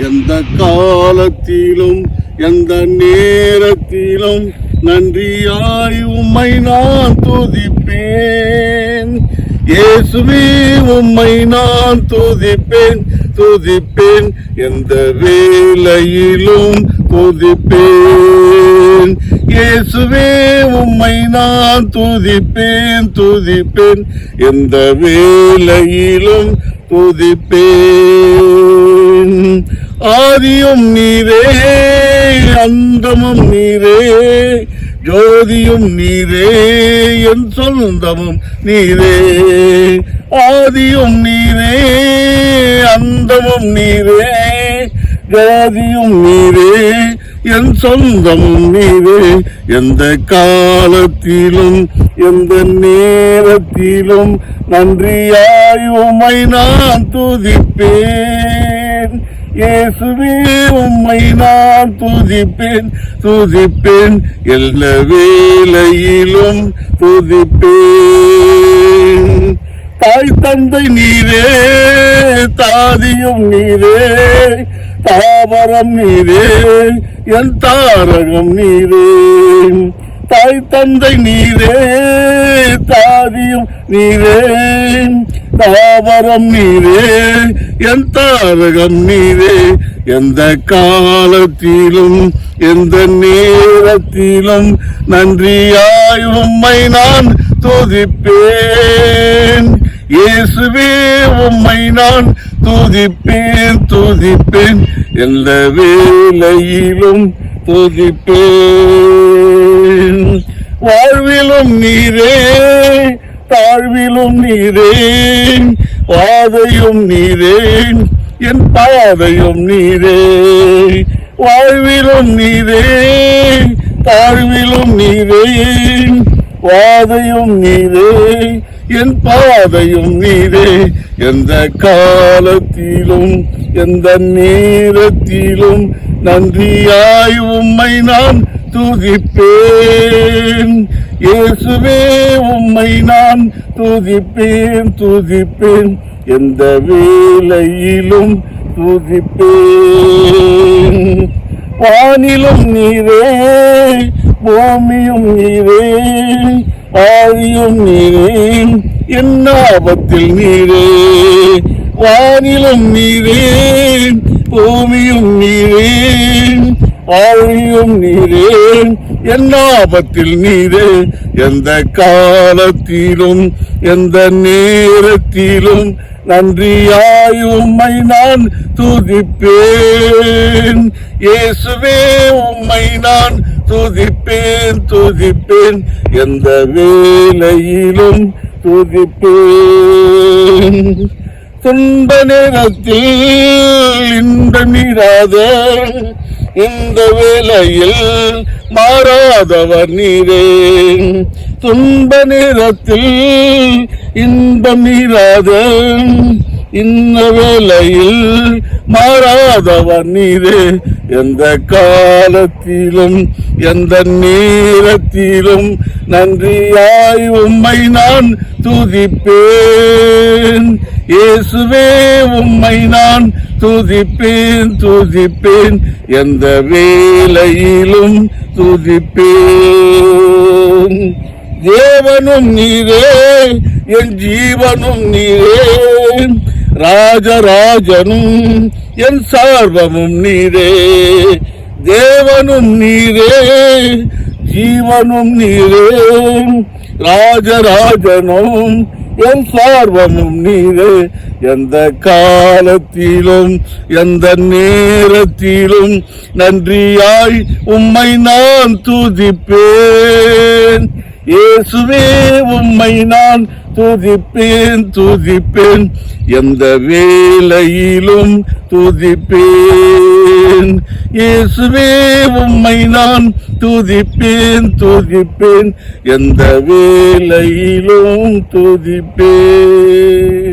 எந்த காலத்திலும் எந்த நேரத்திலும் நன்றியாய் உம்மை நான் துதிப்பேன். இயேசுவே உம்மை நான் துதிப்பேன் துதிப்பேன், எந்த வேளையிலும் துதிப்பேன். இயேசுவே உம்மை நான் துதிப்பேன் துதிப்பேன், எந்த வேளையிலும் துதிப்பேன். ஆதியும் நீரே அந்தமும் நீரே, ஜோதியும் நீரே என் சொந்தமும் நீரே. ஆதியும் நீரே அந்தமும் நீரே, ஜோதியும் நீரே என் சொந்தமும் நீரே. எந்த காலத்திலும் எந்த நேரத்திலும் நன்றியாய் உம்மை நான் துதிப்பேன். இயேசுவே உம்மை நான் துதிப்பேன் துதிப்பேன், எல்லா வேளையிலும் துதிப்பேன். தாய் தந்தை நீரே தாதியும் நீரே, தாவரம் நீரே என் தாரகம் நீரே. தாய் தந்தை நீரே தாதியும் நீரே, தாவரம் நீரே என் தாரகம் நீரே. எந்த காலத்திலும் எந்த நேரத்திலும் நன்றியாய் உம்மை நான் துதிப்பேன். இயேசுவே உம்மை நான் துதிப்பேன் துதிப்பேன், எல்லா வேளையிலும் துதிப்பேன். வாழ்விலும் நீரே தாழ்விலும் நீரே, பாதையும் நீரே என் பாதையும் நீரே. வாழ்விலும் நீரே தாழ்விலும் நீரே, பாதையும் நீரே என் பாதையும் நீரே. எந்த காலத்திலும் எந்த நேரத்திலும் நன்றியாய் உம்மை நான் துதிப்பேன். இயேசுவே உம்மை நான் துதிப்பேன் துதிப்பேன், எந்த வேளையிலும் துதிப்பேன். வானிலும் நீரே பூமியும் நீரே, ஆழியும் நீரே என் ஆபத்தில் நீரே. வானிலும் நீரே பூமியும் நீரே, ஆழியும் நீரே என் ஆபத்தில் நீரே. எந்த காலத்திலும் எந்த நேரத்திலும் நன்றியாய் உம்மை நான் துதிப்பேன். இயேசுவே உம்மை நான் துதிப்பேன் துதிப்பேன், எந்த வேளையிலும் துதிப்பேன். துன்ப நேரத்தில் இன்பமிராத இந்த வேளையில் மாறாதவர் நீரே. துன்ப நேரத்தில் இன்பமிராத இந்த வேளையில் மாறாதவர் நீரே. எந்த காலத்திலும் எந்த நேரத்திலும் நன்றியாய் உம்மை நான் துதிப்பேன். இயேசுவே உம்மை நான் துதிப்பேன் துதிப்பேன், எந்த வேளையிலும் துதிப்பேன். தேவனும் நீரே என் ஜீவனும் நீரே, ராஜராஜனும் என் சார்வமும் நீரே. தேவனும் நீரே ஜீவனும் நீரே, ராஜராஜனும் என் சார்வமும் நீரே. எந்த காலத்திலும் எந்த நேரத்திலும் நன்றியாய் உம்மை நான் துதிப்பேன். இயேசுவே உம்மை நான் துதிப்பேன் துதிப்பேன், எந்த வேளையிலும் துதிப்பேன். இயேசுவே உம்மை நான் துதிப்பேன் துதிப்பேன், எந்த வேளையிலும் துதிப்பேன்.